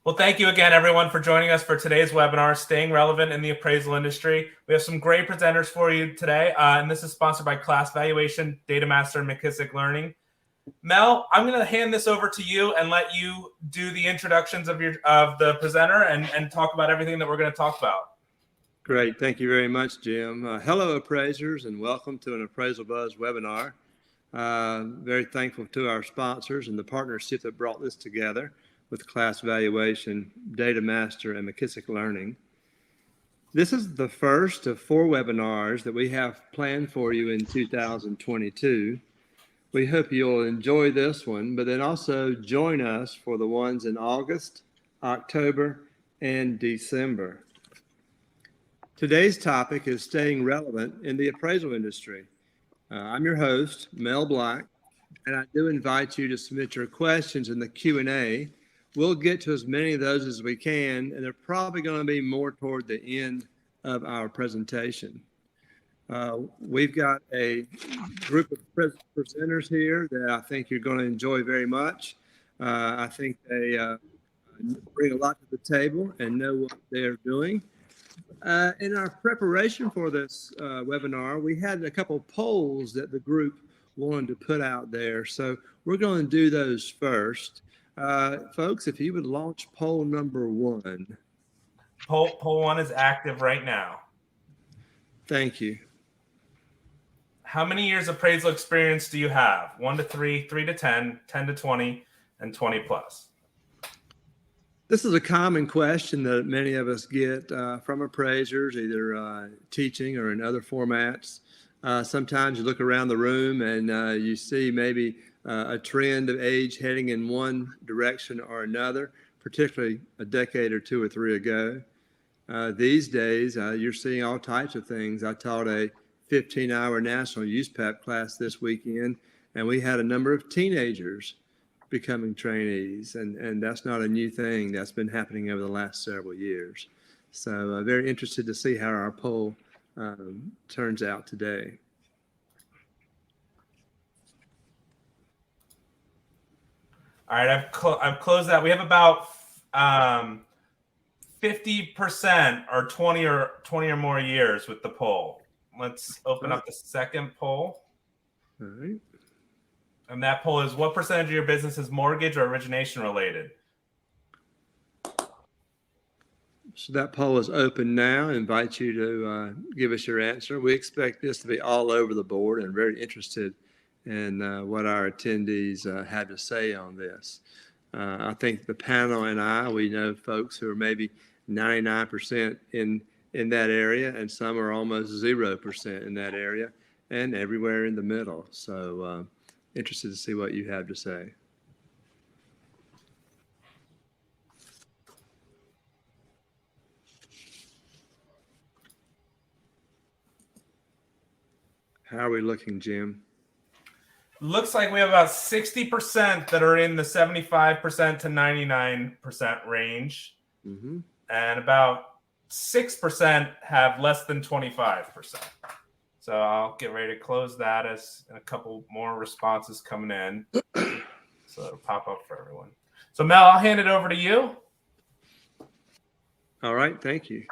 Well, thank you again, everyone, for joining us for today's webinar, Staying Relevant in the Appraisal Industry. We have some great presenters for you today, and this is sponsored by Class Valuation, DataMaster, and McKissock Learning. Mel, I'm going to hand this over to you and let you do the introductions of the presenter and talk about everything that we're going to talk about. Great. Thank you very much, Jim. Hello, appraisers, and welcome to an Appraisal Buzz webinar. Very thankful to our sponsors and the partnership that brought this together with Class Valuation, DataMaster, and McKissock Learning. This is the first of 4 webinars that we have planned for you in 2022. We hope you'll enjoy this one, but then also join us for the ones in August, October, and December. Today's topic is staying relevant in the appraisal industry. I'm your host, Mel Black, and I do invite you to submit your questions in the Q&A. We'll get to as many of those as we can, and they're probably going to be more toward the end of our presentation. We've got a group of presenters here that I think you're going to enjoy very much. I think they bring a lot to the table and know what they're doing. In our preparation for this webinar, we had a couple of polls that the group wanted to put out there. So we're going to do those first. Folks, if you would launch poll number 1. Poll 1 is active right now. Thank you. How many years appraisal experience do you have? 1 to 3, 3 to 10, 10 to 20, and 20 plus. This is a common question that many of us get from appraisers, either teaching or in other formats. Sometimes you look around the room and you see maybe a trend of age heading in one direction or another, particularly a decade or 2 or 3 ago. These days, you're seeing all types of things. I taught a 15-hour national USPAP class this weekend, and we had a number of teenagers becoming trainees, and that's not a new thing. That's been happening over the last several years. So very interested to see how our poll turns out today. All right, I've closed that. We have about 50% or 20 or more years with the poll. Let's open up the second poll. All right. And that poll is, what percentage of your business is mortgage or origination related? So that poll is open now. I invite you to give us your answer. We expect this to be all over the board and very interested in what our attendees have to say on this. I think the panel and we know folks who are maybe 99% in that area, and some are almost 0% in that area, and everywhere in the middle. So interested to see what you have to say. How are we looking, Jim? Looks like we have about 60% that are in the 75% to 99% range. Mm-hmm. And about 6% have less than 25%. So I'll get ready to close that as a couple more responses coming in. So it'll pop up for everyone. So Mel, I'll hand it over to you. All right, thank you.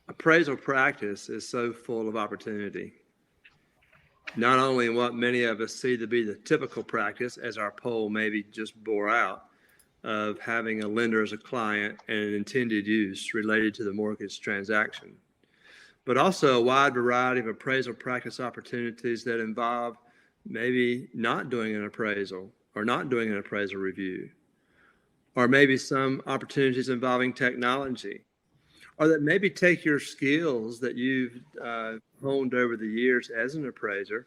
Appraisal practice is so full of opportunity. Not only in what many of us see to be the typical practice, as our poll maybe just bore out, of having a lender as a client and an intended use related to the mortgage transaction, but also a wide variety of appraisal practice opportunities that involve maybe not doing an appraisal or not doing an appraisal review, or maybe some opportunities involving technology, or that maybe take your skills that you've honed over the years as an appraiser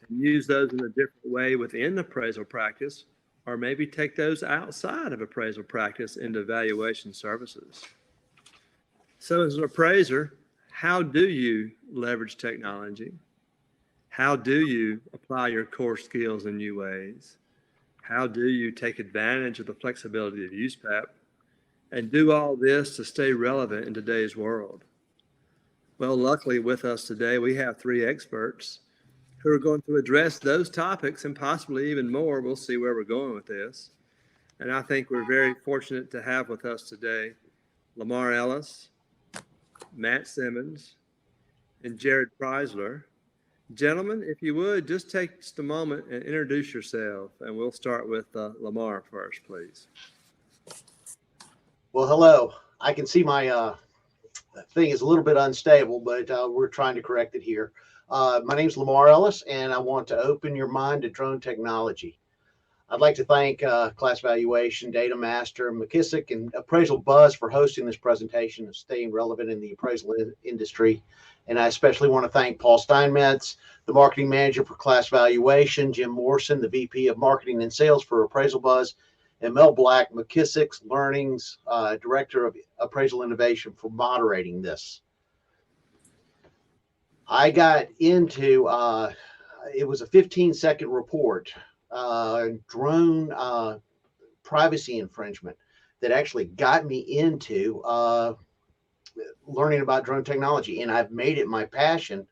and use those in a different way within appraisal practice, or maybe take those outside of appraisal practice into valuation services. So as an appraiser, how do you leverage technology? How do you apply your core skills in new ways? How do you take advantage of the flexibility of USPAP and do all this to stay relevant in today's world? Well, luckily with us today, we have 3 experts who are going to address those topics and possibly even more. We'll see where we're going with this. And I think we're very fortunate to have with us today Lamar Ellis, Matt Simmons, and Jared Preisler. Gentlemen, if you would, just take just a moment and introduce yourself. And we'll start with Lamar first, please. Well, hello. I can see my thing is a little bit unstable, but we're trying to correct it here. My name is Lamar Ellis, and I want to open your mind to drone technology. I'd like to thank Class Valuation, DataMaster, McKissock, and Appraisal Buzz for hosting this presentation and staying relevant in the appraisal industry. And I especially want to thank Paul Steinmetz, the marketing manager for Class Valuation, Jim Morrison, the VP of Marketing and Sales for Appraisal Buzz, and Mel Black, McKissock's Learning's Director of Appraisal Innovation, for moderating this. I got into, it was a 15-second report, drone privacy infringement, that actually got me into learning about drone technology. And I've made it my passion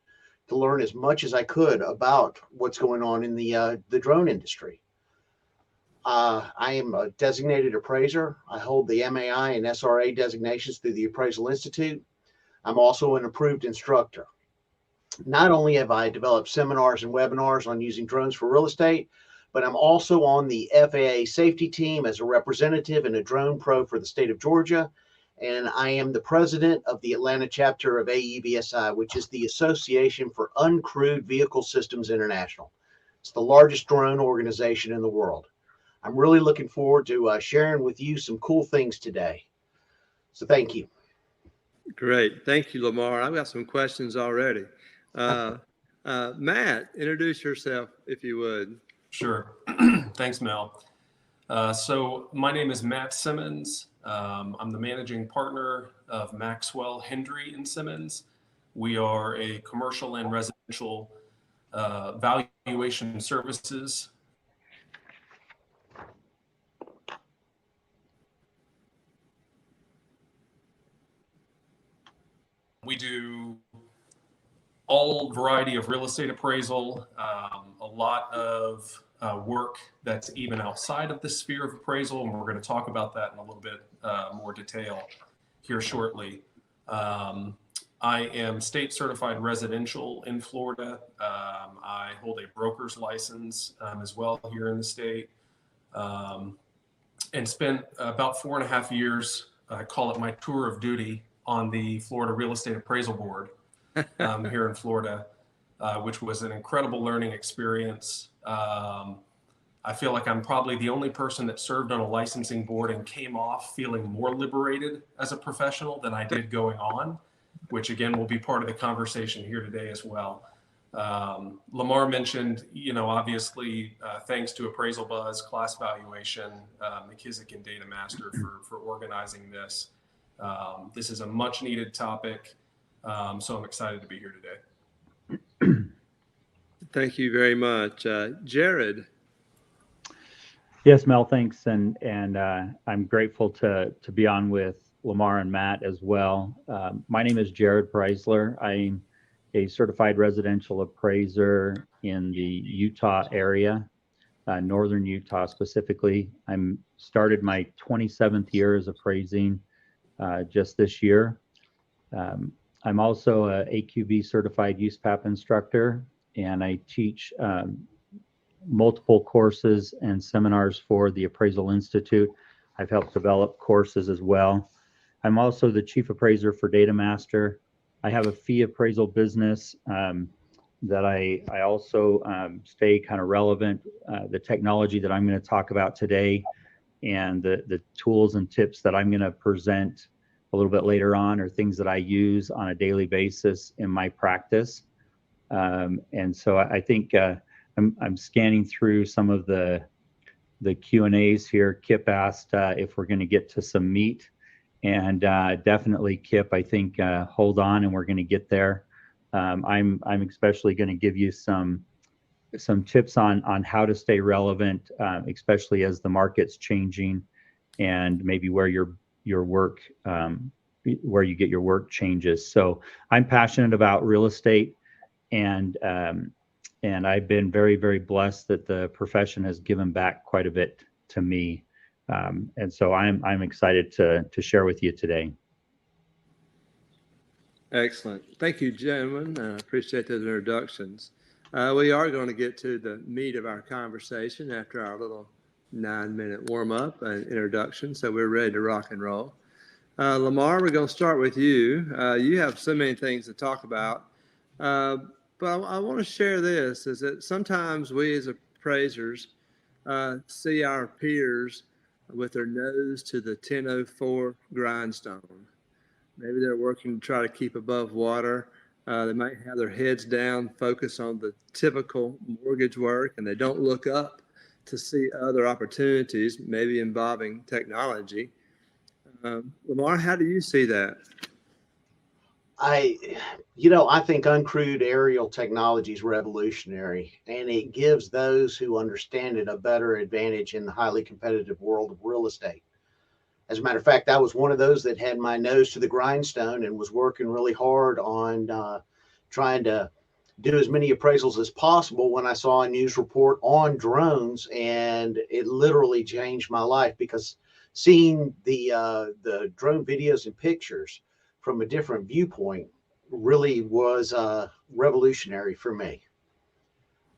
to learn as much as I could about what's going on in the drone industry. I am a designated appraiser. I hold the MAI and SRA designations through the Appraisal Institute. I'm also an approved instructor. Not only have I developed seminars and webinars on using drones for real estate, but I'm also on the FAA safety team as a representative and a drone pro for the state of Georgia. And I am the president of the Atlanta chapter of AEVSI, which is the Association for Uncrewed Vehicle Systems International. It's the largest drone organization in the world. I'm really looking forward to sharing with you some cool things today. So thank you. Great. Thank you, Lamar. I've got some questions already. Matt, introduce yourself if you would. Sure. Thanks, Mel. So my name is Matt Simmons. I'm the managing partner of Maxwell, Hendry & Simmons. We are a commercial and residential valuation services. We do all variety of real estate appraisal, a lot of work that's even outside of the sphere of appraisal, and we're going to talk about that in a little bit more detail here shortly. I am state certified residential in Florida. I hold a broker's license as well here in the state, and spent about 4.5 years, I call it my tour of duty, on the Florida Real Estate Appraisal Board here in Florida, which was an incredible learning experience. I feel like I'm probably the only person that served on a licensing board and came off feeling more liberated as a professional than I did going on, which again will be part of the conversation here today as well. Lamar mentioned, obviously, thanks to Appraisal Buzz, Class Valuation, McKissock, and DataMaster for organizing this. This is a much needed topic, so I'm excited to be here today. Thank you very much. Jared. Yes, Mel, thanks. And I'm grateful to be on with Lamar and Matt as well. My name is Jared Preisler. I'm a certified residential appraiser in the Utah area, northern Utah specifically. I'm started my 27th year as appraising just this year. I'm also a AQB certified USPAP instructor, and I teach multiple courses and seminars for the Appraisal Institute. I've helped develop courses as well. I'm also the chief appraiser for DataMaster. I have a fee appraisal business that I also stay kind of relevant. The technology that I'm going to talk about today and the tools and tips that I'm going to present a little bit later on are things that I use on a daily basis in my practice. And so I think I'm scanning through some of the Q&As here. Kip asked if we're going to get to some meat, and definitely, Kip, I think hold on, and we're going to get there. I'm especially going to give you some tips on how to stay relevant, especially as the market's changing, and maybe where your work where you get your work changes. So I'm passionate about real estate, and I've been very, very blessed that the profession has given back quite a bit to me And so I'm excited to share with you today. Excellent. Thank you, gentlemen. I appreciate those introductions. We are going to get to the meat of our conversation after our little 9-minute warm-up and introduction, so we're ready to rock and roll. Lamar, we're going to start with you. You have so many things to talk about, but I want to share this, is that sometimes we as appraisers see our peers with their nose to the 1004 grindstone. Maybe they're working to try to keep above water. They might have their heads down, focus on the typical mortgage work, and they don't look up to see other opportunities, maybe involving technology. Lamar, how do you see that? I think uncrewed aerial technology is revolutionary, and it gives those who understand it a better advantage in the highly competitive world of real estate. As a matter of fact, I was one of those that had my nose to the grindstone and was working really hard on trying to do as many appraisals as possible when I saw a news report on drones, and it literally changed my life, because seeing the drone videos and pictures from a different viewpoint really was revolutionary for me.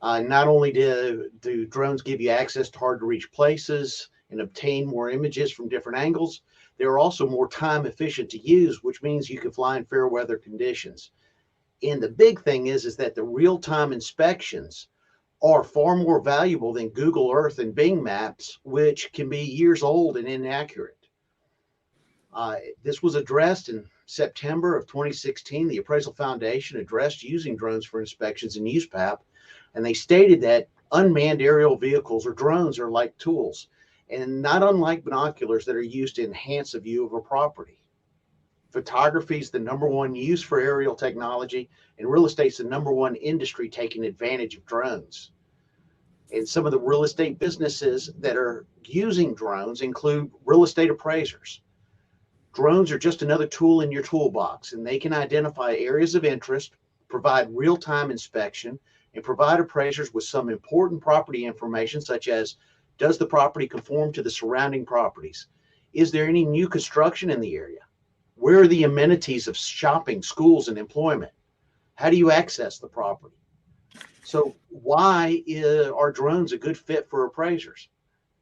Not only do drones give you access to hard to reach places and obtain more images from different angles, they're also more time efficient to use, which means you can fly in fair weather conditions. And the big thing is that the real-time inspections are far more valuable than Google Earth and Bing Maps, which can be years old and inaccurate. This was addressed in September of 2016. The Appraisal Foundation addressed using drones for inspections in USPAP, and they stated that unmanned aerial vehicles or drones are like tools, and not unlike binoculars that are used to enhance a view of a property. Photography is the number one use for aerial technology, and real estate is the number one industry taking advantage of drones. And some of the real estate businesses that are using drones include real estate appraisers. Drones are just another tool in your toolbox, and they can identify areas of interest, provide real-time inspection, and provide appraisers with some important property information, such as, does the property conform to the surrounding properties? Is there any new construction in the area? Where are the amenities of shopping, schools, and employment? How do you access the property? So why are drones a good fit for appraisers?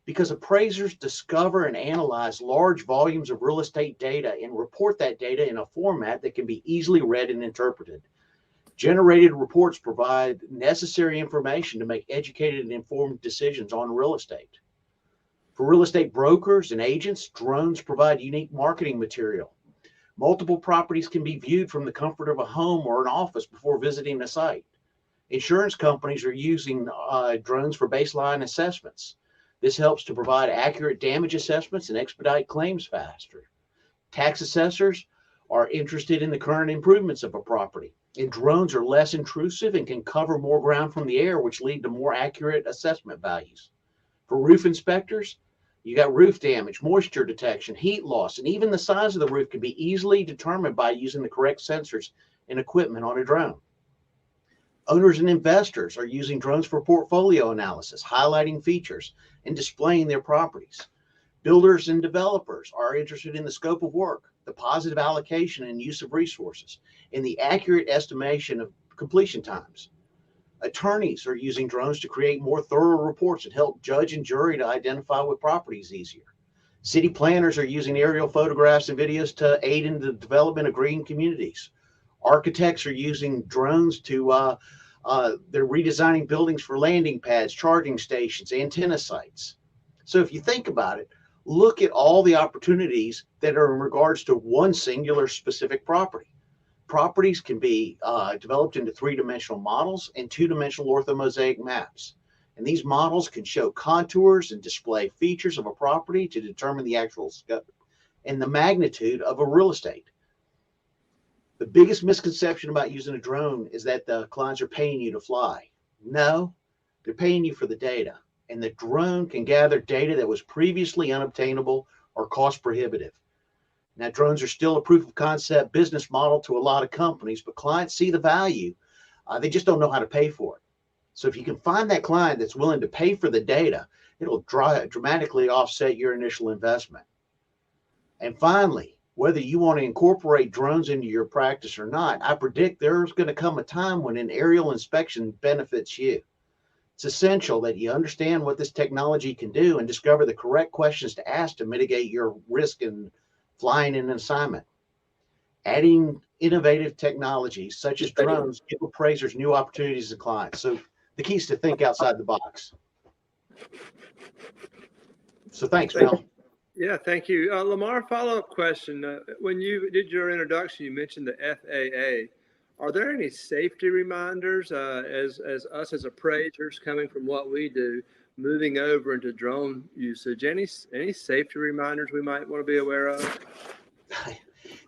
Because appraisers discover and analyze large volumes of real estate data and report that data in a format that can be easily read and interpreted. Generated reports provide necessary information to make educated and informed decisions on real estate. For real estate brokers and agents, drones provide unique marketing material. Multiple properties can be viewed from the comfort of a home or an office before visiting a site. Insurance companies are using drones for baseline assessments. This helps to provide accurate damage assessments and expedite claims faster. Tax assessors are interested in the current improvements of a property, and drones are less intrusive and can cover more ground from the air, which lead to more accurate assessment values. For roof inspectors, you got roof damage, moisture detection, heat loss, and even the size of the roof can be easily determined by using the correct sensors and equipment on a drone. Owners and investors are using drones for portfolio analysis, highlighting features, and displaying their properties. Builders and developers are interested in the scope of work, the positive allocation and use of resources, and the accurate estimation of completion times. Attorneys are using drones to create more thorough reports and help judge and jury to identify what properties easier. City planners are using aerial photographs and videos to aid in the development of green communities. Architects are using drones to, they're redesigning buildings for landing pads, charging stations, antenna sites. So if you think about it, look at all the opportunities that are in regards to one singular specific property. Properties can be developed into three-dimensional models and two-dimensional orthomosaic maps. And these models can show contours and display features of a property to determine the actual scope and the magnitude of a real estate. The biggest misconception about using a drone is that the clients are paying you to fly. No, they're paying you for the data. And the drone can gather data that was previously unobtainable or cost prohibitive. Now, drones are still a proof of concept business model to a lot of companies, but clients see the value. They just don't know how to pay for it. So if you can find that client that's willing to pay for the data, it'll dramatically offset your initial investment. And finally, whether you want to incorporate drones into your practice or not, I predict there's going to come a time when an aerial inspection benefits you. It's essential that you understand what this technology can do and discover the correct questions to ask to mitigate your risk in flying in an assignment. Adding innovative technologies such as drones give appraisers new opportunities and clients. So the key is to think outside the box. So thanks, Mel. Yeah, thank you. Lamar, follow-up question. When you did your introduction, you mentioned the FAA. Are there any safety reminders as us as appraisers coming from what we do, moving over into drone usage? Any safety reminders we might want to be aware of?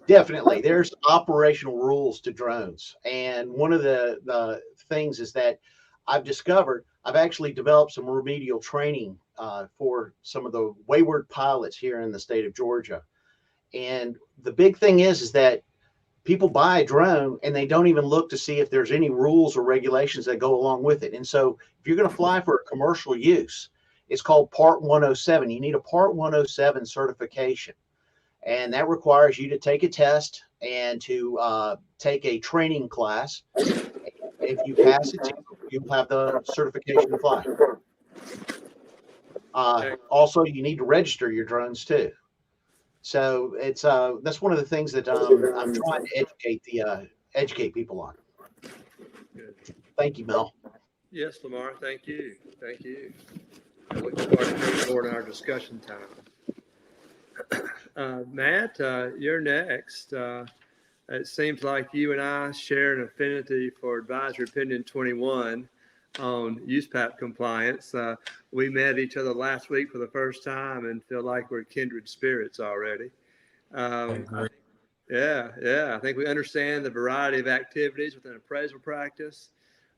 Definitely. There's operational rules to drones. And one of the things is that I've discovered, I've actually developed some remedial training for some of the wayward pilots here in the state of Georgia. And the big thing is that people buy a drone and they don't even look to see if there's any rules or regulations that go along with it. And so if you're going to fly for a commercial use, it's called Part 107. You need a Part 107 certification. And that requires you to take a test and to take a training class. If you pass it, you'll have the certification to fly. Also, you need to register your drones too. So it's that's one of the things that I'm trying to educate people on. Good. Thank you, Mel. Yes, Lamar. Thank you. Thank you. I look forward to moving forward in our discussion time. Matt, you're next. It seems like you and I share an affinity for Advisory Opinion 21 on USPAP compliance. We met each other last week for the first time and feel like we're kindred spirits already. I think we understand the variety of activities within appraisal practice.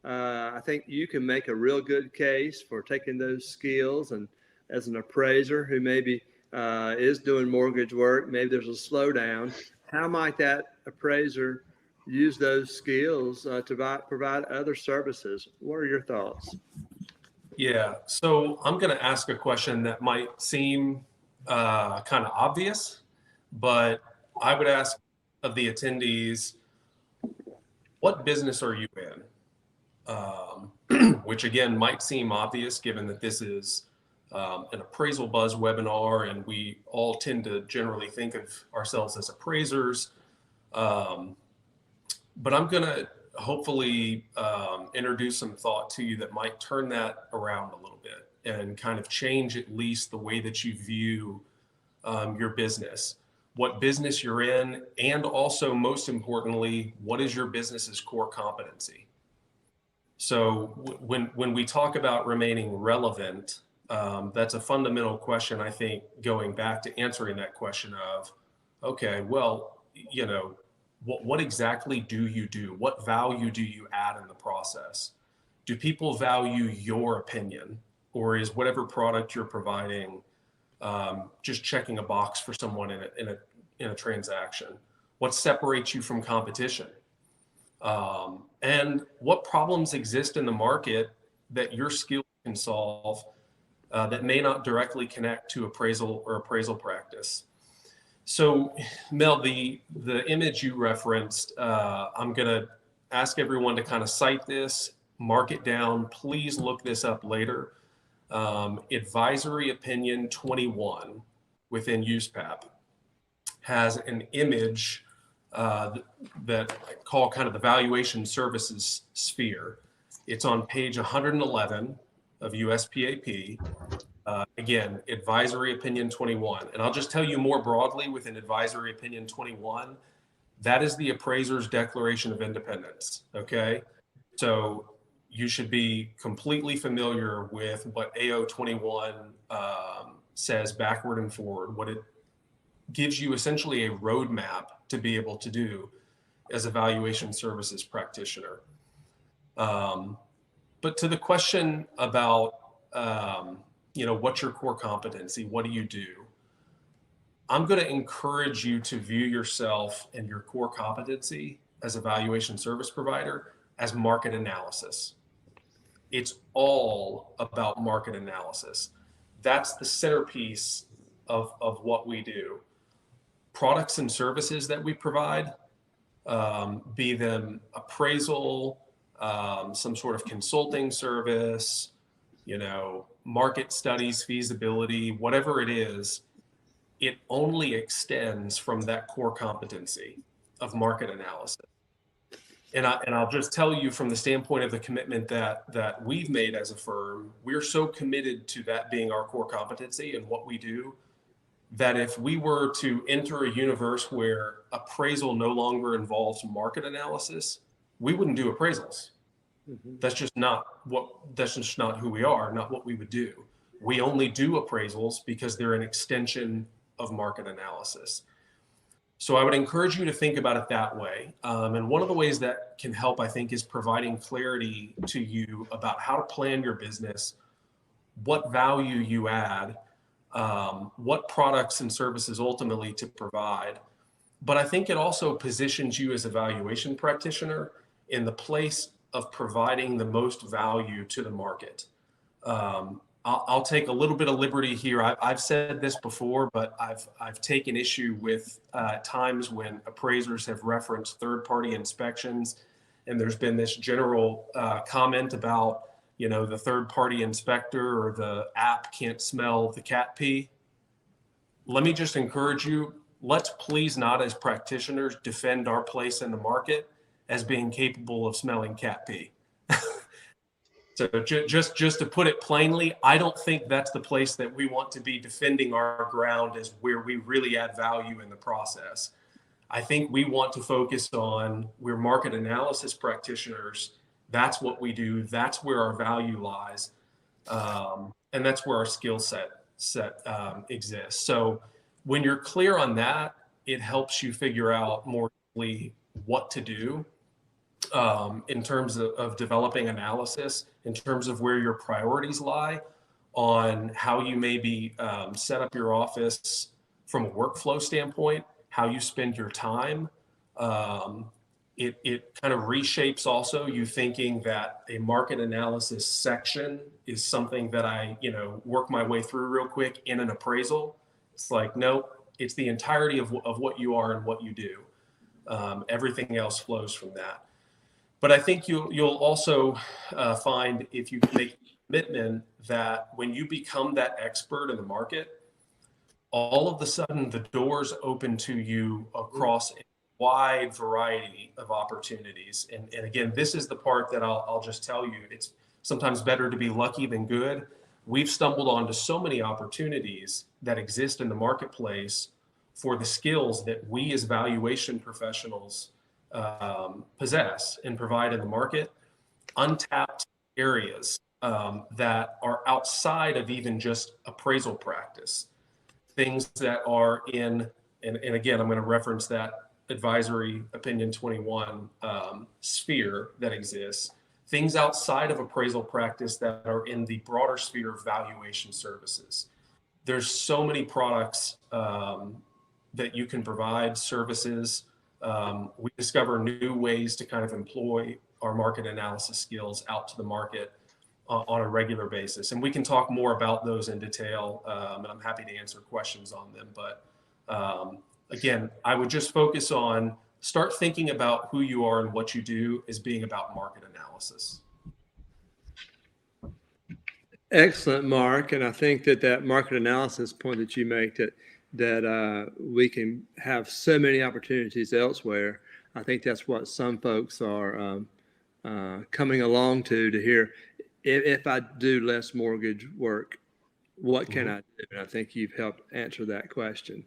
I think you can make a real good case for taking those skills, and as an appraiser who maybe is doing mortgage work, maybe there's a slowdown. How might that appraiser use those skills to provide other services? What are your thoughts? Yeah, so I'm going to ask a question that might seem kind of obvious, but I would ask of the attendees, what business are you in? Which again might seem obvious given that this is an Appraisal Buzz webinar, and we all tend to generally think of ourselves as appraisers. But I'm going to hopefully introduce some thought to you that might turn that around a little bit and kind of change at least the way that you view your business, what business you're in, and also most importantly, what is your business's core competency? So when we talk about remaining relevant, that's a fundamental question, I think, going back to answering that question of, okay, well, you know, what exactly do you do? What value do you add in the process? Do people value your opinion, or is whatever product you're providing just checking a box for someone in a transaction? What separates you from competition? And what problems exist in the market that your skill can solve that may not directly connect to appraisal or appraisal practice? So, Mel, the image you referenced, I'm going to ask everyone to kind of cite this, mark it down. Please look this up later. Advisory Opinion 21 within USPAP has an image that I call kind of the valuation services sphere. It's on page 111 of USPAP. Again, Advisory Opinion 21. And I'll just tell you more broadly within Advisory Opinion 21, that is the appraiser's Declaration of Independence, okay? So you should be completely familiar with what AO 21 says backward and forward, what it gives you essentially a roadmap to be able to do as a valuation services practitioner. But to the question about, you know, what's your core competency? What do you do? I'm going to encourage you to view yourself and your core competency as a valuation service provider as market analysis. It's all about market analysis. That's the centerpiece of what we do. Products and services that we provide, be them appraisal, some sort of consulting service, market studies, feasibility, whatever it is, it only extends from that core competency of market analysis. And I'll just tell you from the standpoint of the commitment that we've made as a firm, we're so committed to that being our core competency and what we do, that if we were to enter a universe where appraisal no longer involves market analysis, we wouldn't do appraisals. Mm-hmm. That's just not who we are, not what we would do. We only do appraisals because they're an extension of market analysis. So I would encourage you to think about it that way. And one of the ways that can help, I think, is providing clarity to you about how to plan your business, what value you add, what products and services ultimately to provide. But I think it also positions you as a valuation practitioner in the place of providing the most value to the market. I'll take a little bit of liberty here. I've said this before, but I've taken issue with times when appraisers have referenced third-party inspections, and there's been this general comment about, the third-party inspector or the app can't smell the cat pee. Let me just encourage you, let's please not as practitioners defend our place in the market as being capable of smelling cat pee. So just to put it plainly, I don't think that's the place that we want to be defending our ground as where we really add value in the process. I think we want to focus on, we're market analysis practitioners. That's what we do. That's where our value lies. And that's where our skill set exists. So when you're clear on that, it helps you figure out more clearly what to do in terms of developing analysis, in terms of where your priorities lie, on how you maybe set up your office from a workflow standpoint, how you spend your time. It kind of reshapes also you thinking that a market analysis section is something that I, work my way through real quick in an appraisal. It's like, no, it's the entirety of what you are and what you do. Everything else flows from that. But I think you'll also find, if you make a commitment, that when you become that expert in the market, all of a sudden the doors open to you across a wide variety of opportunities. And again, this is the part that I'll just tell you, it's sometimes better to be lucky than good. We've stumbled onto so many opportunities that exist in the marketplace for the skills that we as valuation professionals possess and provide in the market, untapped areas that are outside of even just appraisal practice, things that are in, and again, I'm going to reference that advisory opinion 21 sphere that exists, things outside of appraisal practice that are in the broader sphere of valuation services. There's so many products that you can provide, services. We discover new ways to kind of employ our market analysis skills out to the market on a regular basis. And we can talk more about those in detail, and I'm happy to answer questions on them. But again, I would just focus on, start thinking about who you are and what you do as being about market analysis. Excellent, Mark. And I think that market analysis point that you make, that we can have so many opportunities elsewhere. I think that's what some folks are coming along to hear. If I do less mortgage work, what can I do? And I think you've helped answer that question.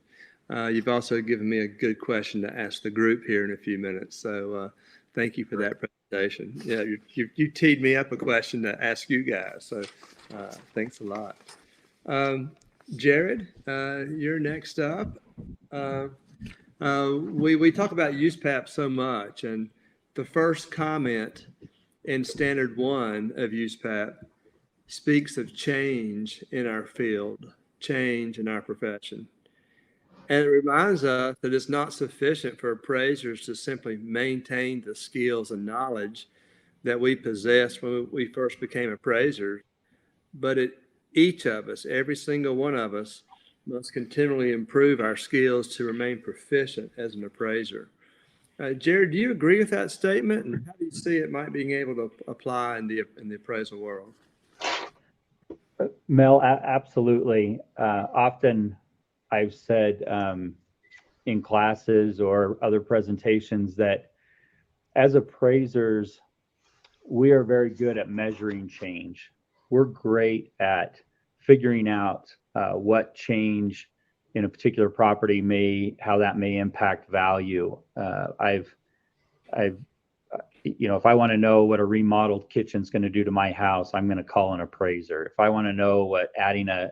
You've also given me a good question to ask the group here in a few minutes. So thank you for that presentation. Yeah, you teed me up a question to ask you guys. So thanks a lot. Jared, you're next up. We talk about USPAP so much, and the first comment in Standard 1 of USPAP speaks of change in our field, change in our profession. And it reminds us that it's not sufficient for appraisers to simply maintain the skills and knowledge that we possessed when we first became appraisers, but it each of us, every single one of us, must continually improve our skills to remain proficient as an appraiser. Jared, do you agree with that statement? And how do you see it might being able to apply in the appraisal world? Mel, absolutely. Often I've said in classes or other presentations that as appraisers, we are very good at measuring change. We're great at figuring out what change in a particular property how that may impact value. If I want to know what a remodeled kitchen's going to do to my house, I'm going to call an appraiser. If I want to know what adding a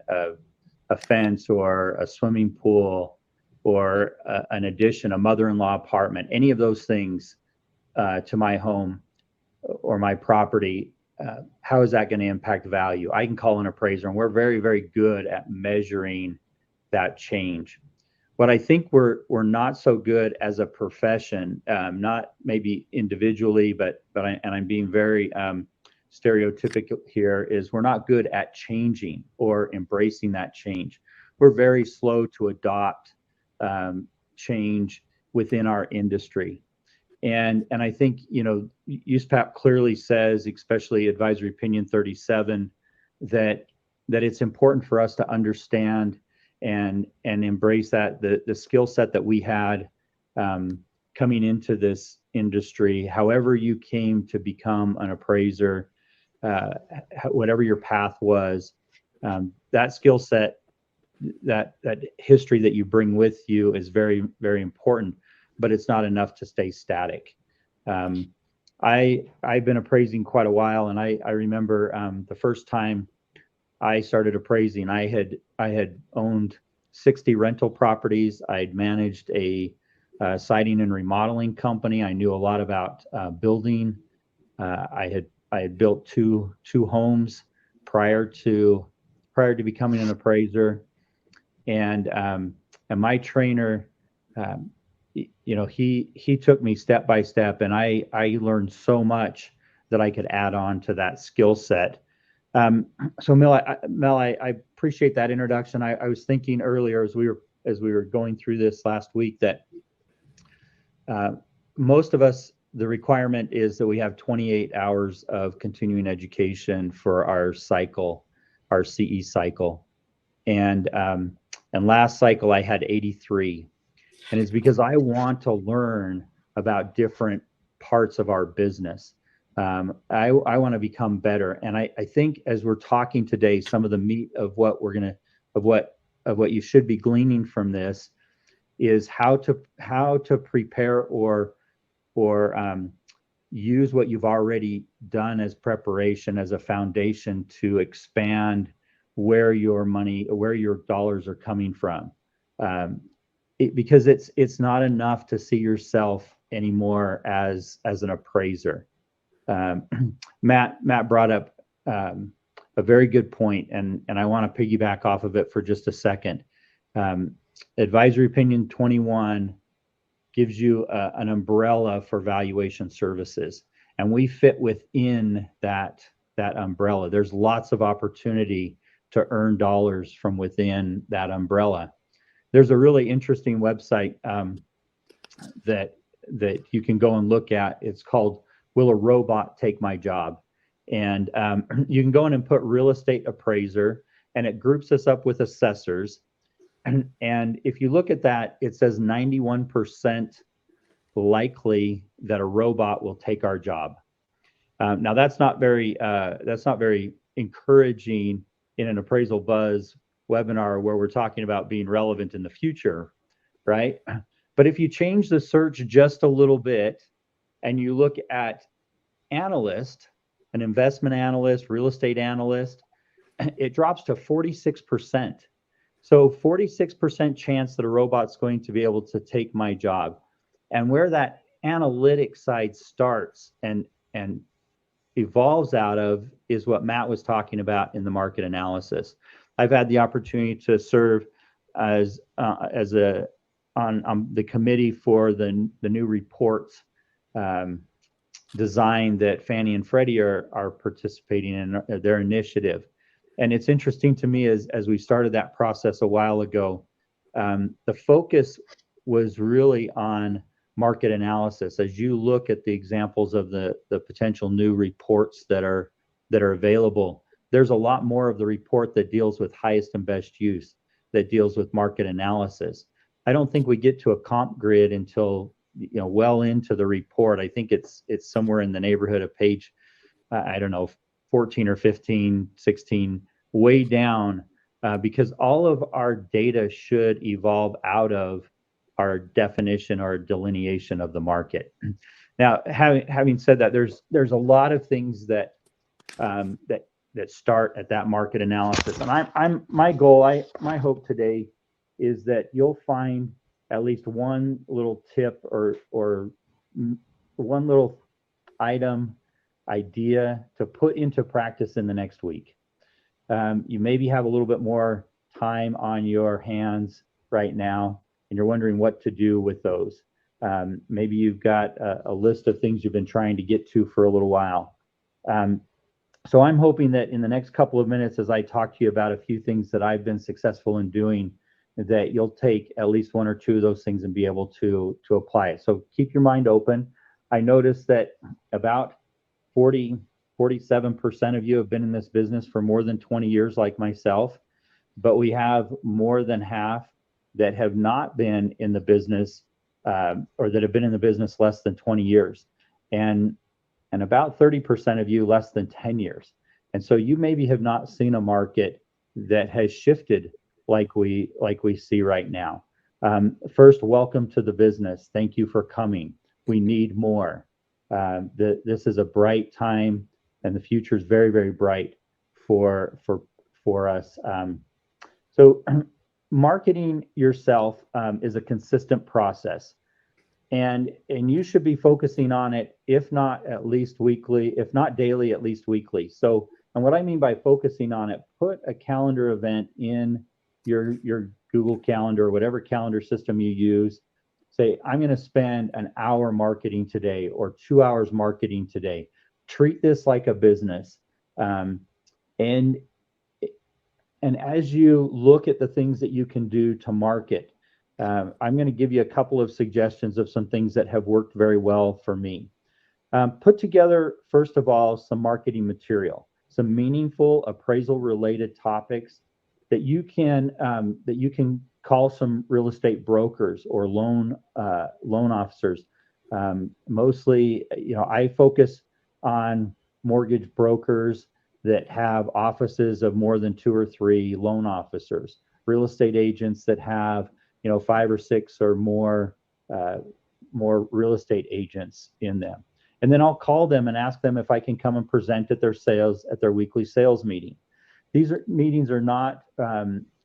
fence or a swimming pool or an addition, a mother-in-law apartment, any of those things to my home or my property, how is that going to impact value? I can call an appraiser, and we're very, very good at measuring that change. What I think we're not so good as a profession, not maybe individually, but I'm being very stereotypical here, is we're not good at changing or embracing that change. We're very slow to adopt change within our industry. And I think, USPAP clearly says, especially Advisory Opinion 37, that it's important for us to understand and embrace that the skill set that we had coming into this industry. However you came to become an appraiser, whatever your path was, that skill set, that history that you bring with you is very, very important, but it's not enough to stay static. I've been appraising quite a while, and I remember the first time I started appraising, I had owned 60 rental properties. I'd managed a siding and remodeling company. I knew a lot about building. I had built two homes prior to becoming an appraiser, and my trainer, he took me step by step, and I learned so much that I could add on to that skill set. So Mel, I appreciate that introduction. I was thinking earlier as we were going through this last week that most of us, the requirement is that we have 28 hours of continuing education for our cycle, our CE cycle, and last cycle I had 83, and it's because I want to learn about different parts of our business. I want to become better, and I think as we're talking today, some of the meat of what what you should be gleaning from this is how to prepare or use what you've already done as preparation, as a foundation to expand where your dollars are coming from, because it's not enough to see yourself anymore as an appraiser. Matt brought up a very good point, and I want to piggyback off of it for just a second. Advisory Opinion 21 gives you an umbrella for valuation services, and we fit within that umbrella. There's lots of opportunity to earn dollars from within that umbrella. There's a really interesting website that you can go and look at. It's called Will a Robot Take My Job? And you can go in and put real estate appraiser, and it groups us up with assessors. And if you look at that, it says 91% likely that a robot will take our job. Now that's not very encouraging in an Appraisal Buzz webinar where we're talking about being relevant in the future, right? But if you change the search just a little bit and you look at analyst, an investment analyst, real estate analyst, it drops to 46%. So 46% chance that a robot's going to be able to take my job. And where that analytic side starts and evolves out of is what Matt was talking about in the market analysis. I've had the opportunity to serve on the committee for the new reports design that Fannie and Freddie are participating in their initiative. And it's interesting to me as we started that process a while ago, the focus was really on market analysis. As you look at the examples of the potential new reports that are available, there's a lot more of the report that deals with highest and best use, that deals with market analysis. I don't think we get to a comp grid until well into the report. I think it's somewhere in the neighborhood of page, I don't know, 14 or 15, 16, way down, because all of our data should evolve out of our definition or delineation of the market. Now, having said that, there's a lot of things that start at that market analysis, and my hope today is that you'll find at least one little tip or one little idea to put into practice in the next week. You maybe have a little bit more time on your hands right now, and you're wondering what to do with those. Maybe you've got a list of things you've been trying to get to for a little while. So I'm hoping that in the next couple of minutes, as I talk to you about a few things that I've been successful in doing, that you'll take at least one or two of those things and be able to apply it. So keep your mind open. I noticed that about 47% of you have been in this business for more than 20 years, like myself, but we have more than half that have not been in the business, or that have been in the business less than 20 years. And about 30% of you less than 10 years. And so you maybe have not seen a market that has shifted like we see right now. First, welcome to the business. Thank you for coming. We need more. This is a bright time, and the future is very, very bright for us. So marketing yourself is a consistent process. And you should be focusing on it, if not at least weekly, if not daily, at least weekly. So, and what I mean by focusing on it, put a calendar event in your Google Calendar or whatever calendar system you use. Say, I'm going to spend an hour marketing today or 2 hours marketing today. Treat this like a business. And as you look at the things that you can do to market, I'm going to give you a couple of suggestions of some things that have worked very well for me. Put together, first of all, some marketing material, some meaningful appraisal-related topics that you can call some real estate brokers or loan officers. Mostly, I focus on mortgage brokers that have offices of more than 2 or 3 loan officers, real estate agents that have 5 or 6 or more real estate agents in them. And then I'll call them and ask them if I can come and present at their weekly sales meeting. These meetings are not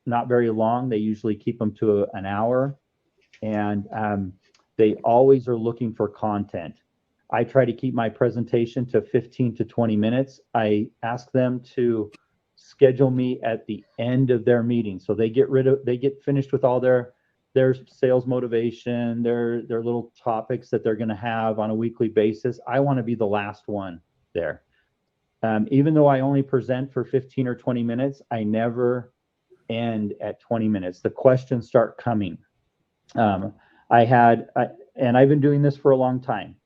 very long. They usually keep them to an hour, and they always are looking for content. I try to keep my presentation to 15 to 20 minutes. I ask them to schedule me at the end of their meeting, so they get finished with all their sales motivation, their little topics that they're going to have on a weekly basis. I want to be the last one there. Even though I only present for 15 or 20 minutes, I never end at 20 minutes. The questions start coming. And I've been doing this for a long time.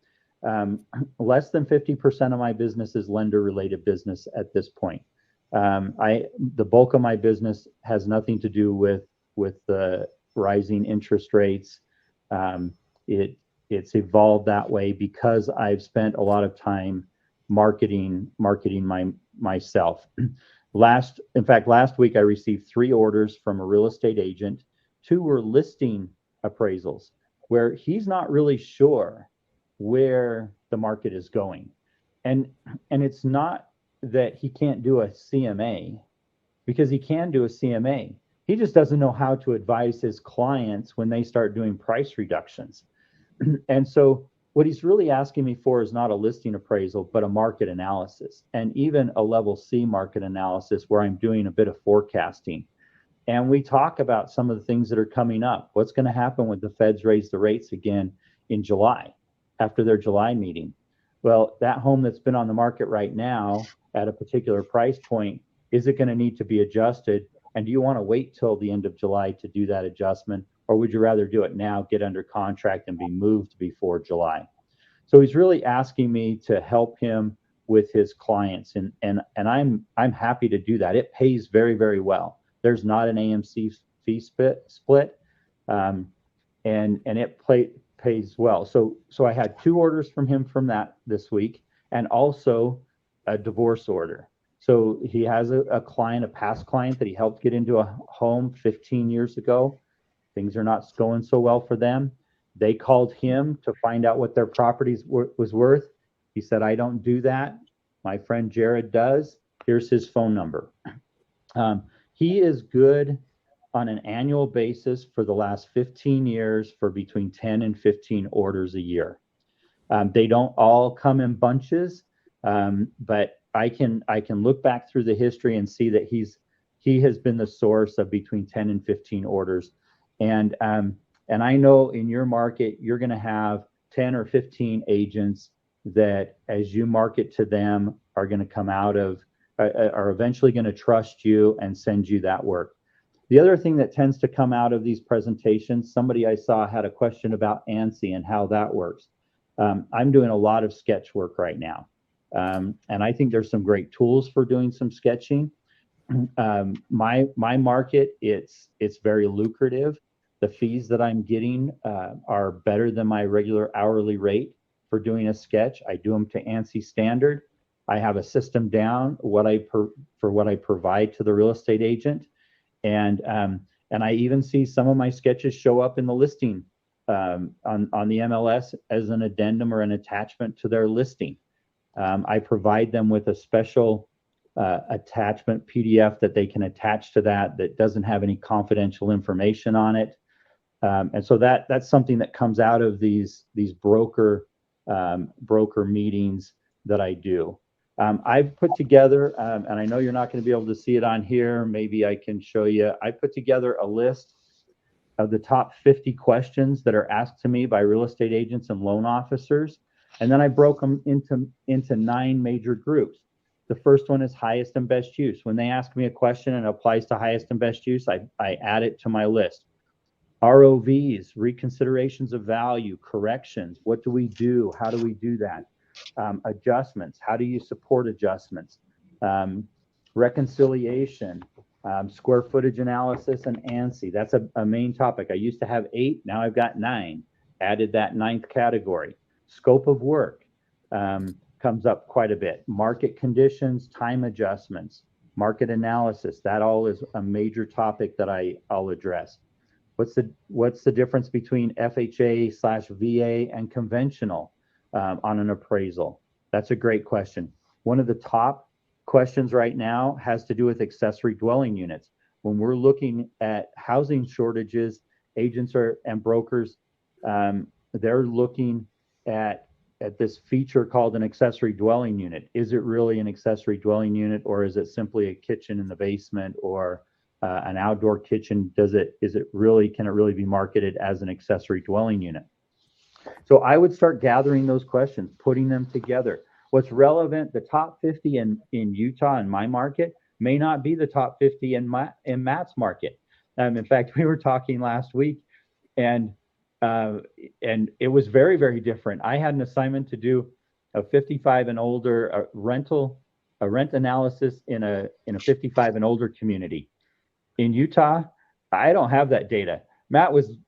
Less than 50% of my business is lender-related business at this point. The bulk of my business has nothing to do with the rising interest rates. It's evolved that way because I've spent a lot of time marketing myself. Last week I received 3 orders from a real estate agent. 2 were listing appraisals where he's not really sure where the market is going. And it's not that he can't do a CMA, because he can do a CMA. He just doesn't know how to advise his clients when they start doing price reductions. And so what he's really asking me for is not a listing appraisal, but a market analysis, and even a level C market analysis where I'm doing a bit of forecasting. And we talk about some of the things that are coming up. What's going to happen when the Feds raise the rates again in July, after their July meeting? Well, that home that's been on the market right now at a particular price point Is it going to need to be adjusted? And do you want to wait till the end of July to do that adjustment? Or would you rather do it now, get under contract, and be moved before July? So he's really asking me to help him with his clients, and I'm happy to do that. It pays very, very well. There's not an AMC fee split, and it pays well. So I had 2 orders from him from that this week, and also a divorce order. So he has a client, a past client that he helped get into a home 15 years ago. Things are not going so well for them. They called him to find out what their property was worth. He said, I don't do that. My friend Jared does. Here's his phone number. He is good on an annual basis for the last 15 years for between 10 and 15 orders a year. They don't all come in bunches, but I can look back through the history and see that he has been the source of between 10 and 15 orders. And I know in your market, you're going to have 10 or 15 agents that, as you market to them, are going to come out of, are eventually going to trust you and send you that work. The other thing that tends to come out of these presentations, somebody I saw had a question about ANSI and how that works. I'm doing a lot of sketch work right now. And I think there's some great tools for doing some sketching. My market, it's very lucrative. The fees that I'm getting are better than my regular hourly rate for doing a sketch. I do them to ANSI standard. I have a system down for what I provide to the real estate agent, and I even see some of my sketches show up in the listing on the MLS as an addendum or an attachment to their listing. I provide them with a special attachment PDF that they can attach to that doesn't have any confidential information on it. And so that's something that comes out of these broker meetings that I do. I've put together, and I know you're not going to be able to see it on here. Maybe I can show you. I put together a list of the top 50 questions that are asked to me by real estate agents and loan officers. And then I broke them into 9 major groups. The first one is highest and best use. When they ask me a question and it applies to highest and best use, I add it to my list. ROVs, reconsiderations of value, corrections. What do we do? How do we do that? Adjustments. How do you support adjustments? Reconciliation, square footage analysis, and ANSI. That's a main topic. I used to have 8. Now I've got 9. Added that 9th category. Scope of work comes up quite a bit. Market conditions, time adjustments, market analysis. That all is a major topic that I'll address. What's the difference between FHA/VA and conventional on an appraisal? That's a great question. One of the top questions right now has to do with accessory dwelling units. When we're looking at housing shortages, agents and brokers, they're looking at this feature called an accessory dwelling unit. Is it really an accessory dwelling unit, or is it simply a kitchen in the basement or an outdoor kitchen? Can it really be marketed as an accessory dwelling unit? So I would start gathering those questions, putting them together. What's relevant, the top 50 in Utah in my market may not be the top 50 in Matt's market. In fact, we were talking last week, and it was very, very different. I had an assignment to do a 55 and older rent analysis in a 55 and older community. In Utah, I don't have that data. Matt was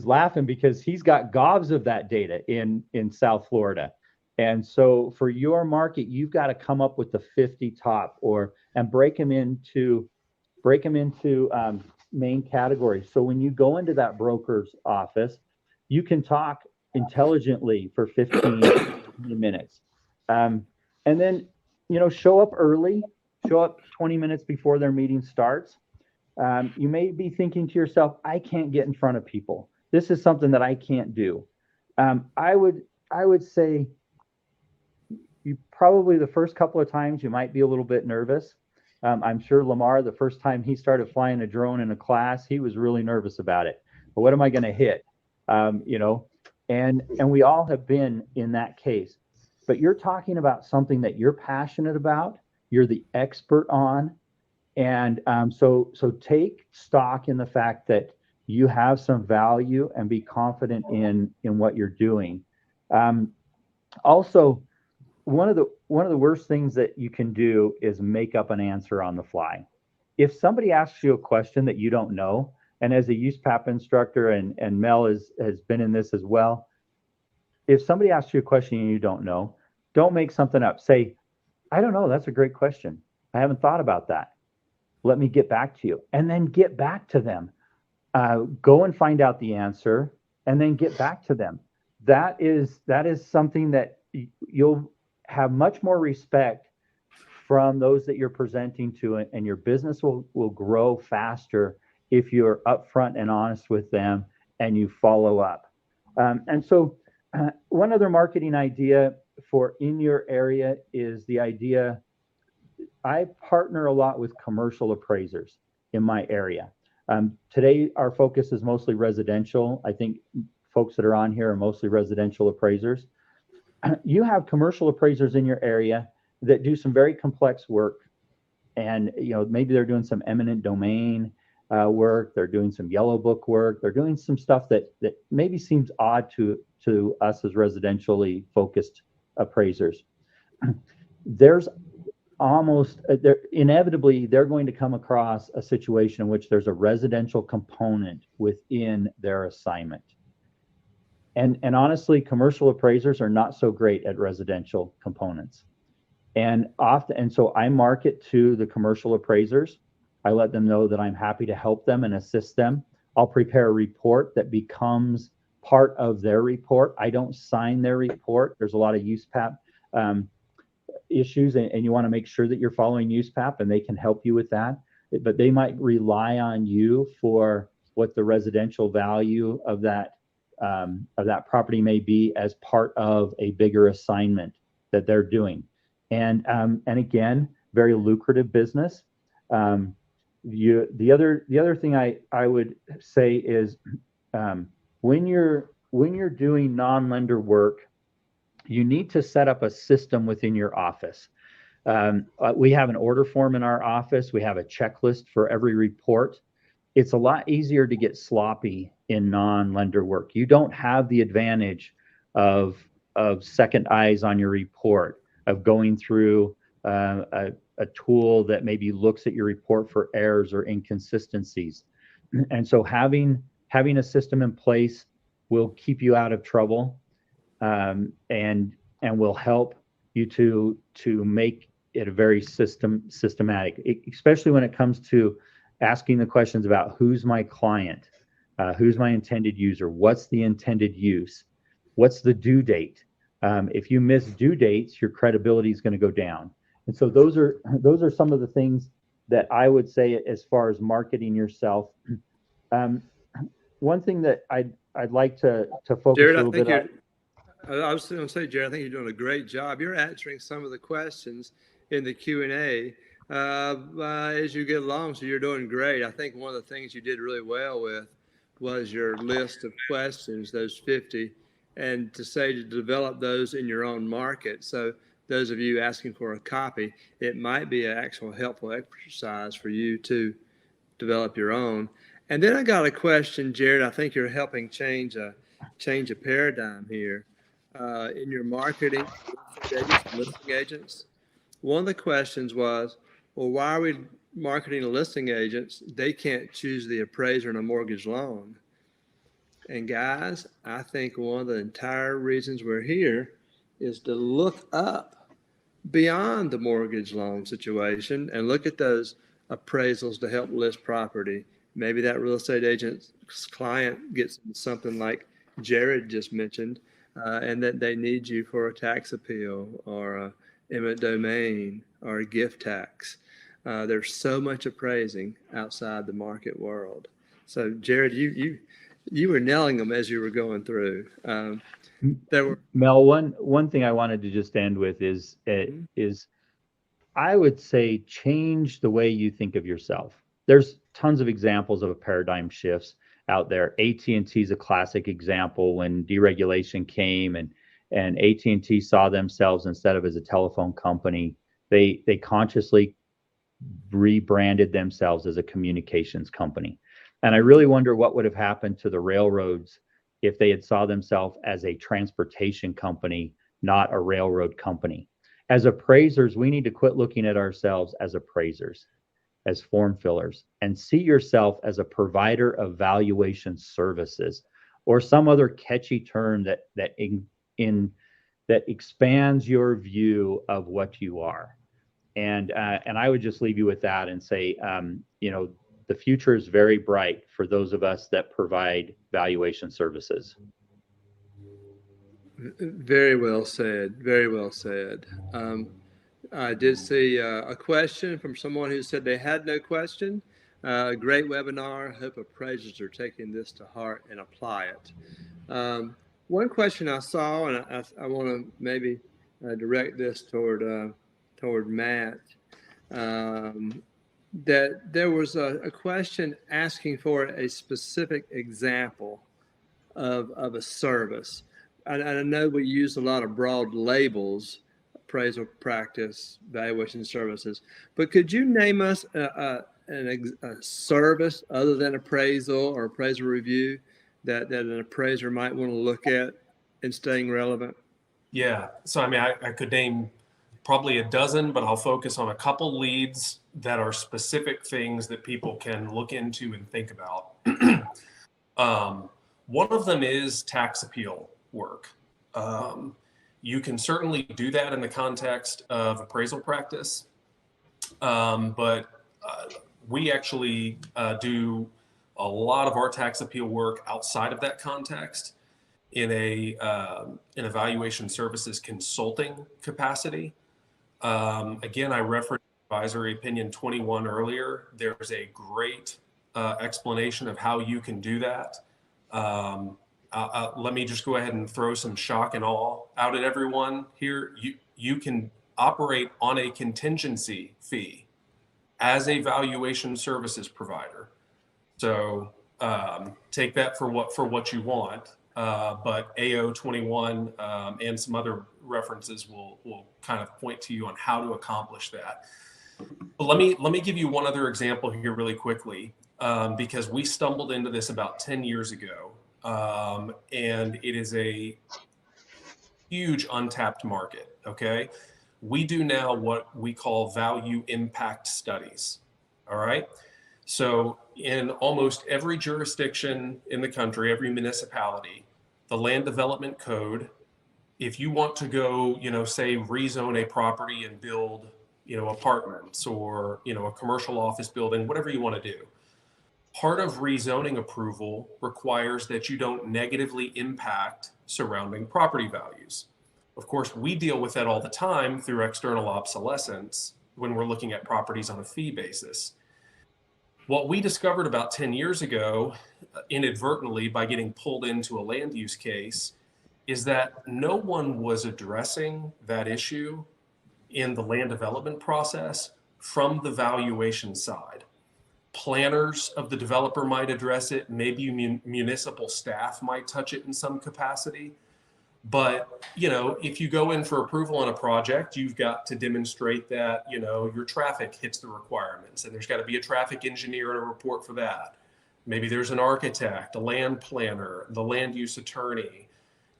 laughing because he's got gobs of that data in South Florida. And so for your market, you've got to come up with the 50 top and break them into main categories. So when you go into that broker's office, you can talk intelligently for 15 minutes. And then, show up early, show up 20 minutes before their meeting starts. You may be thinking to yourself, I can't get in front of people. This is something that I can't do. I would say you probably the first couple of times you might be a little bit nervous. I'm sure Lamar, the first time he started flying a drone in a class, he was really nervous about it. But what am I going to hit? And we all have been in that case. But you're talking about something that you're passionate about, you're the expert on, And so take stock in the fact that you have some value and be confident in what you're doing. Also, one of the worst things that you can do is make up an answer on the fly. If somebody asks you a question that you don't know, and as a USPAP instructor, and Mel has been in this as well, if somebody asks you a question and you don't know, don't make something up. Say, I don't know, that's a great question. I haven't thought about that. Let me get back to you. And then get back to them. Go and find out the answer and then get back to them. That is something that you'll have much more respect from those that you're presenting to, and your business will grow faster if you're upfront and honest with them and you follow up. And so one other marketing idea for in your area is the idea, I partner a lot with commercial appraisers in my area. Today, our focus is mostly residential. I think folks that are on here are mostly residential appraisers. You have commercial appraisers in your area that do some very complex work, and maybe they're doing some eminent domain work. They're doing some yellow book work. They're doing some stuff that maybe seems odd to us as residentially focused appraisers. There's inevitably they're going to come across a situation in which there's a residential component within their assignment. And honestly, commercial appraisers are not so great at residential components. And so I market to the commercial appraisers. I let them know that I'm happy to help them and assist them. I'll prepare a report that becomes part of their report. I don't sign their report. There's a lot of USPAP issues, and you want to make sure that you're following USPAP, and they can help you with that. But they might rely on you for what the residential value of that property may be as part of a bigger assignment that they're doing. And again, very lucrative business. The other thing I would say is when you're doing non-lender work, you need to set up a system within your office. We have an order form in our office. We have a checklist for every report. It's a lot easier to get sloppy in non-lender work. You don't have the advantage of second eyes on your report, of going through a tool that maybe looks at your report for errors or inconsistencies. And so having a system in place will keep you out of trouble, and will help you to make it a very systematic, especially when it comes to asking the questions about who's my client, who's my intended user, what's the intended use, what's the due date. If you miss due dates, your credibility is going to go down. And so those are some of the things that I would say as far as marketing yourself. One thing that I'd like to focus Jared, a little bit on. I was going to say, Jared, I think you're doing a great job. You're answering some of the questions in the Q&A as you get along, so you're doing great. I think one of the things you did really well with was your list of questions, those 50, and to develop those in your own market. So those of you asking for a copy, it might be an actual helpful exercise for you to develop your own. And then I got a question, Jared. I think you're helping change a paradigm here in your marketing, listing agents. One of the questions was, well, why are we marketing to listing agents? They can't choose the appraiser in a mortgage loan. And guys, I think one of the entire reasons we're here is to look up beyond the mortgage loan situation and look at those appraisals to help list property. Maybe that real estate agent's client gets something like Jared just mentioned, and that they need you for a tax appeal or a eminent domain or a gift tax. There's so much appraising outside the market world. So Jared, you were nailing them as you were going through. Mel, one thing I wanted to just end with is I would say change the way you think of yourself. There's tons of examples of paradigm shifts out there. AT&T is a classic example. When deregulation came and AT&T saw themselves, instead of as a telephone company, they consciously rebranded themselves as a communications company. And I really wonder what would have happened to the railroads if they had saw themselves as a transportation company, not a railroad company. As appraisers, we need to quit looking at ourselves as appraisers, as form fillers, and see yourself as a provider of valuation services, or some other catchy term that expands your view of what you are. And I would just leave you with that and say, the future is very bright for those of us that provide valuation services. Very well said. Very well said. I did see a question from someone who said they had no question. Great webinar. Hope appraisers are taking this to heart and apply it. One question I saw, and I want to maybe direct this toward Matt, that there was a question asking for a specific example of a service. I know we use a lot of broad labels, appraisal practice, valuation services, but could you name us a service other than appraisal or appraisal review that an appraiser might want to look at in staying relevant? Yeah. So, I mean, I could name probably a dozen, but I'll focus on a couple leads that are specific things that people can look into and think about. One of them is tax appeal work. You can certainly do that in the context of appraisal practice, but we actually do a lot of our tax appeal work outside of that context in a valuation services consulting capacity. Again, I referenced advisory opinion 21 earlier. There's a great explanation of how you can do that. Let me just go ahead and throw some shock and awe out at everyone here. You can operate on a contingency fee as a valuation services provider. So take that for what you want. But AO 21 and some other references will kind of point to you on how to accomplish that. But let me give you one other example here really quickly, because we stumbled into this about 10 years ago, and it is a huge untapped market. Okay, we do now what we call value impact studies. All right. So in almost every jurisdiction in the country, every municipality, the land development code, if you want to go, say rezone a property and build, apartments or, a commercial office building, whatever you want to do, part of rezoning approval requires that you don't negatively impact surrounding property values. Of course, we deal with that all the time through external obsolescence when we're looking at properties on a fee basis. What we discovered about 10 years ago, inadvertently by getting pulled into a land use case, is that no one was addressing that issue in the land development process from the valuation side. Planners of the developer might address it, maybe municipal staff might touch it in some capacity. But, if you go in for approval on a project, you've got to demonstrate that, your traffic hits the requirements, and there's got to be a traffic engineer and a report for that. Maybe there's an architect, a land planner, the land use attorney,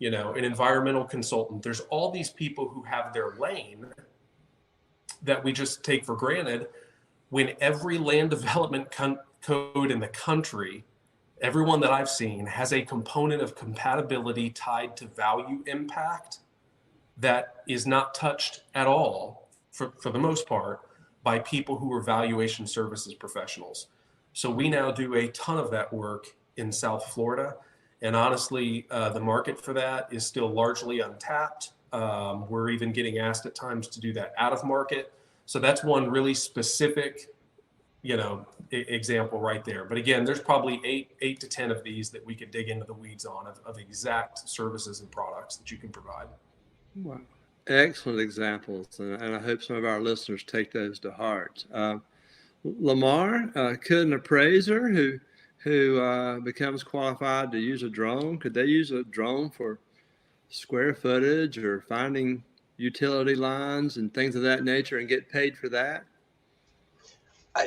an environmental consultant. There's all these people who have their lane that we just take for granted, when every land development code in the country, everyone that I've seen, has a component of compatibility tied to value impact that is not touched at all, for the most part, by people who are valuation services professionals. So we now do a ton of that work in South Florida. And honestly, the market for that is still largely untapped. We're even getting asked at times to do that out of market. So that's one really specific example right there. But again, there's probably eight to 10 of these that we could dig into the weeds on of exact services and products that you can provide. Wow. Excellent examples. And I hope some of our listeners take those to heart. Lamar, could an appraiser who becomes qualified to use a drone, could they use a drone for square footage or finding utility lines and things of that nature and get paid for that?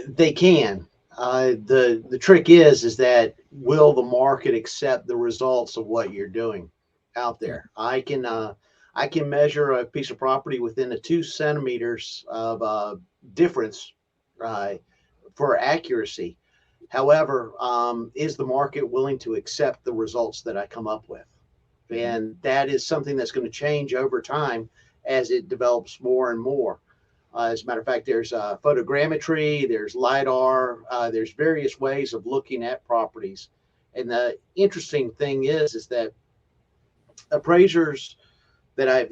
They can. The trick is that will the market accept the results of what you're doing out there? I can measure a piece of property within a 2 centimeters of difference for accuracy. However, is the market willing to accept the results that I come up with? And that is something that's going to change over time as it develops more and more. As a matter of fact, there's photogrammetry, there's LiDAR, there's various ways of looking at properties. And the interesting thing is that appraisers that I've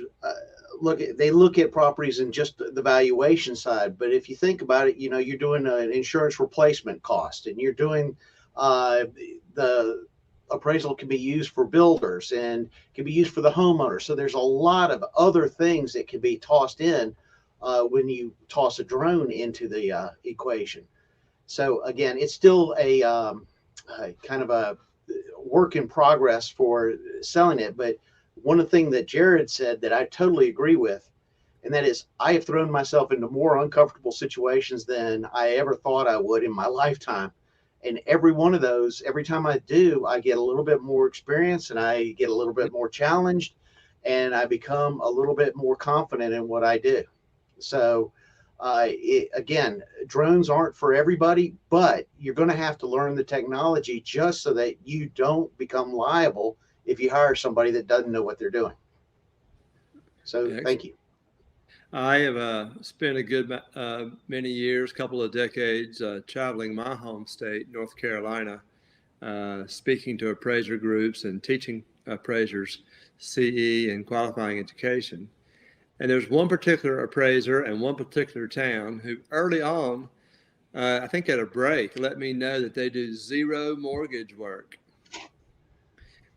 they look at properties in just the valuation side. But if you think about it, you're doing an insurance replacement cost, and you're doing the appraisal can be used for builders and can be used for the homeowner. So there's a lot of other things that can be tossed in when you toss a drone into the equation. So again, it's still a kind of a work in progress for selling it. But one of the things that Jared said that I totally agree with, and that is I have thrown myself into more uncomfortable situations than I ever thought I would in my lifetime. And every one of those, every time I do, I get a little bit more experience, and I get a little bit more challenged, and I become a little bit more confident in what I do. So again, drones aren't for everybody, but you're going to have to learn the technology just so that you don't become liable if you hire somebody that doesn't know what they're doing. So Excellent. Thank you. I have spent a good many years, couple of decades, traveling my home state, North Carolina, speaking to appraiser groups and teaching appraisers CE and qualifying education. And there's one particular appraiser in one particular town who early on, I think at a break, let me know that they do zero mortgage work.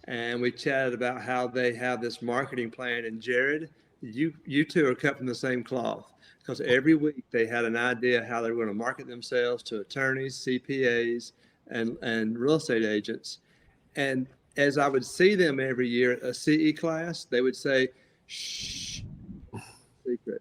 And we chatted about how they have this marketing plan. And Jared, you two are cut from the same cloth, because every week they had an idea how they were going to market themselves to attorneys, CPAs, and real estate agents. And as I would see them every year at a CE class, they would say, shh, secret.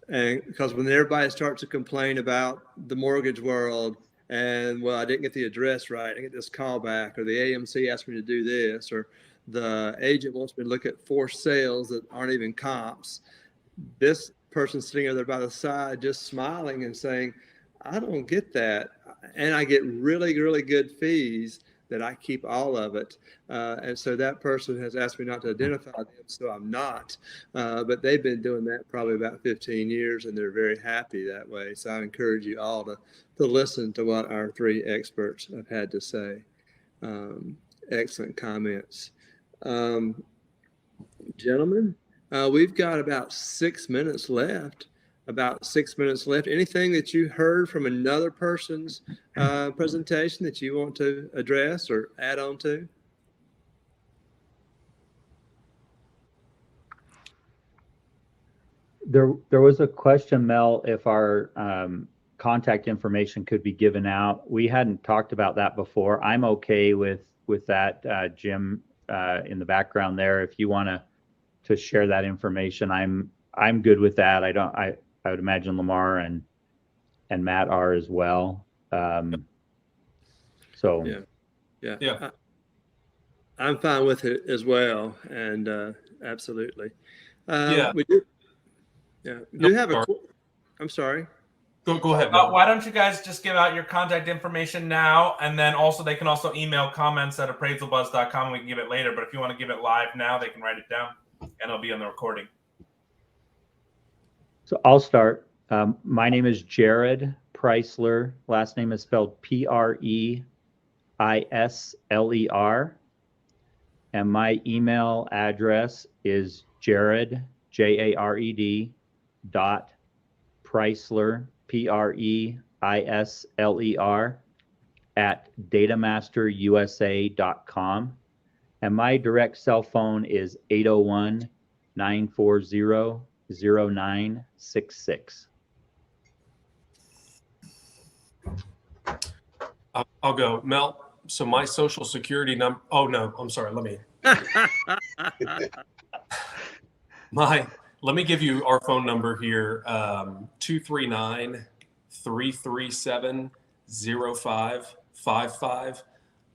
And because when everybody starts to complain about the mortgage world, and well, I didn't get the address right, I get this call back, or the AMC asked me to do this, or the agent wants me to look at forced sales that aren't even comps, this person sitting there by the side just smiling and saying, I don't get that. And I get really, really good fees that I keep all of it. And so that person has asked me not to identify them, so I'm not. But they've been doing that probably about 15 years, and they're very happy that way. So I encourage you all to listen to what our three experts have had to say. Excellent comments. Gentlemen, we've got about 6 minutes left. Anything that you heard from another person's presentation that you want to address or add on to? There was a question, Mel, if our contact information could be given out. We hadn't talked about that before. I'm okay with that, Jim, in the background there. If you want to share that information, I'm good with that. I would imagine Lamar and Matt are as well. So yeah. I'm fine with it as well, and absolutely. We do. Yeah, we do have a. I'm sorry. Go ahead. Why don't you guys just give out your contact information now, and then also they can also email comments at appraisalbuzz.com, and we can give it later. But if you want to give it live now, they can write it down, and it'll be on the recording. So I'll start. My name is Jared Preisler. Last name is spelled Preisler. And my email address is Jared, Jared, Preisler, Preisler, at DataMasterUSA.com. And my direct cell phone is 801-940-0966. I'll go. Mel, so my social security number, oh no, I'm sorry, let me give you our phone number here, 337-0555.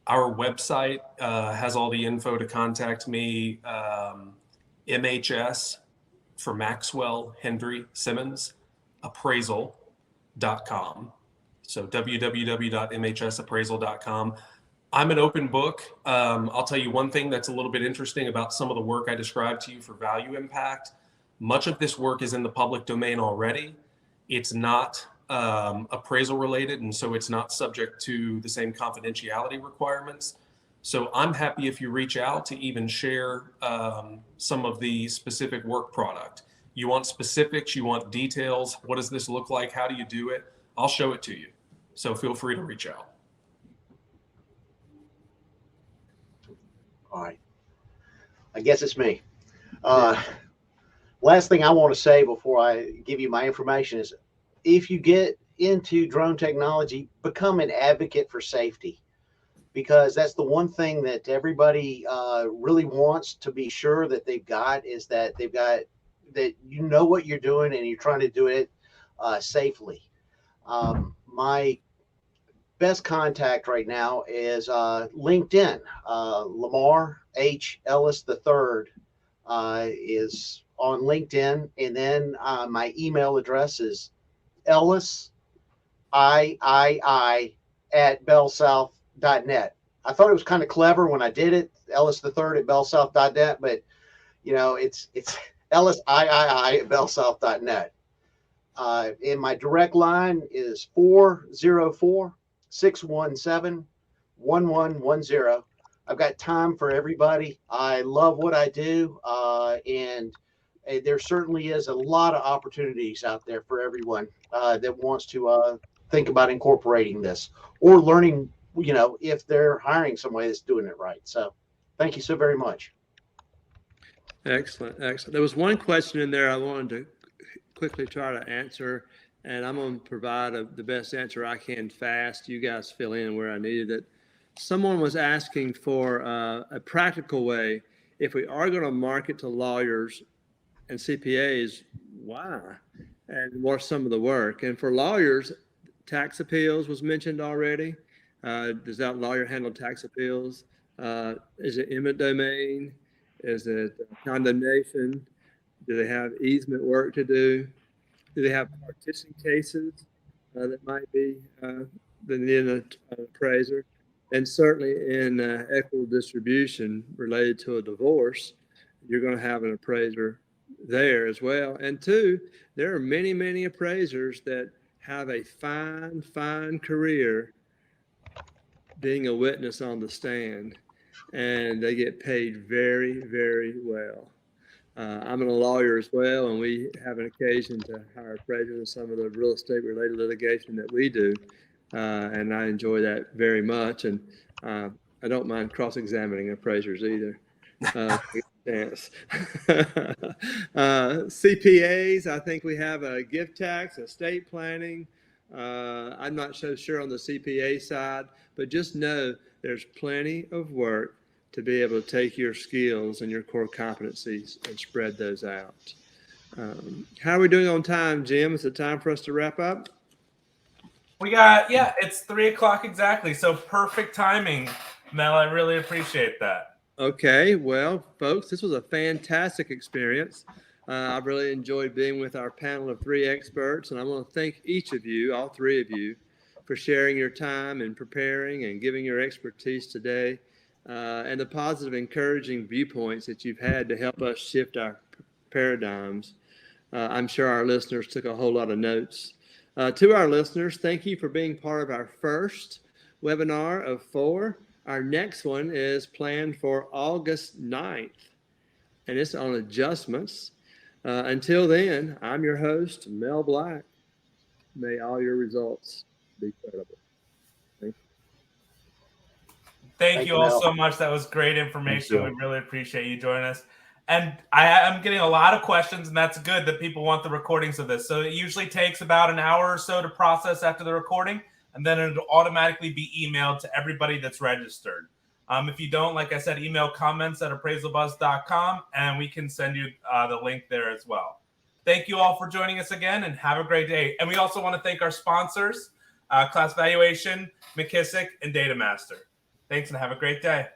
Our website has all the info to contact me. MHS for Maxwell, Hendry, Simmons, appraisal.com. So www.mhsappraisal.com. I'm an open book. I'll tell you one thing that's a little bit interesting about some of the work I described to you for value impact. Much of this work is in the public domain already. It's not appraisal related, and so it's not subject to the same confidentiality requirements. So I'm happy if you reach out to even share some of the specific work product. You want specifics, you want details. What does this look like? How do you do it? I'll show it to you. So feel free to reach out. All right. I guess it's me. Last thing I want to say before I give you my information is, if you get into drone technology, become an advocate for safety, because that's the one thing that everybody really wants to be sure that they've got, is that they've got, that you know what you're doing and you're trying to do it safely. My best contact right now is LinkedIn. Lamar H. Ellis III is on LinkedIn, and then my email address is Ellis @bellsouth.net. I thought it was kind of clever when I did it, Ellis III @bellsouth.net, but you know, it's Ellis @bellsouth.net. And my direct line is 404-617-1110. I've got time for everybody. I love what I do, and there certainly is a lot of opportunities out there for everyone that wants to think about incorporating this or learning, you know, if they're hiring somebody that's doing it right. So thank you so very much. Excellent, excellent. There was one question in there I wanted to quickly try to answer, and I'm going to provide the best answer I can fast. You guys fill in where I needed it. Someone was asking for a practical way. If we are going to market to lawyers and CPAs, why? And what's some of the work? And for lawyers, tax appeals was mentioned already. Does that lawyer handle tax appeals? Is it eminent domain? Is it condemnation? Do they have easement work to do? Do they have partition cases that might be the need an appraiser? And certainly in equitable distribution related to a divorce, you're going to have an appraiser there as well. And two, there are many, many appraisers that have a fine career being a witness on the stand, and they get paid very, very well. I'm a lawyer as well, and we have an occasion to hire appraisers in some of the real estate related litigation that we do. And I enjoy that very much. And I don't mind cross-examining appraisers either. Yes. CPAs, I think we have a gift tax, estate planning. I'm not so sure on the CPA side, but just know there's plenty of work to be able to take your skills and your core competencies and spread those out. How are we doing on time, Jim? Is it time for us to wrap up? We got, yeah, it's 3 o'clock exactly. So perfect timing, Mel. I really appreciate that. Okay, well, folks, this was a fantastic experience. I've really enjoyed being with our panel of 3 experts, and I want to thank each of you, all 3 of you, for sharing your time and preparing and giving your expertise today, and the positive, encouraging viewpoints that you've had to help us shift our paradigms. I'm sure our listeners took a whole lot of notes. To our listeners, thank you for being part of our first webinar of 4. Our next one is planned for August 9th, and it's on adjustments. Until then, I'm your host, Mel Black. May all your results be credible. Thank you all Mel. so much. That was great information. We really appreciate you joining us. And I'm getting a lot of questions, and that's good that people want the recordings of this. So it usually takes about an hour or so to process after the recording, and then it'll automatically be emailed to everybody that's registered. If you don't, like I said, email comments@appraisalbuzz.com, and we can send you the link there as well. Thank you all for joining us again, and have a great day. And we also want to thank our sponsors, Class Valuation, McKissock, and DataMaster. Thanks, and have a great day.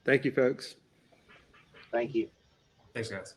Thank you, folks. Thank you. Thanks, guys.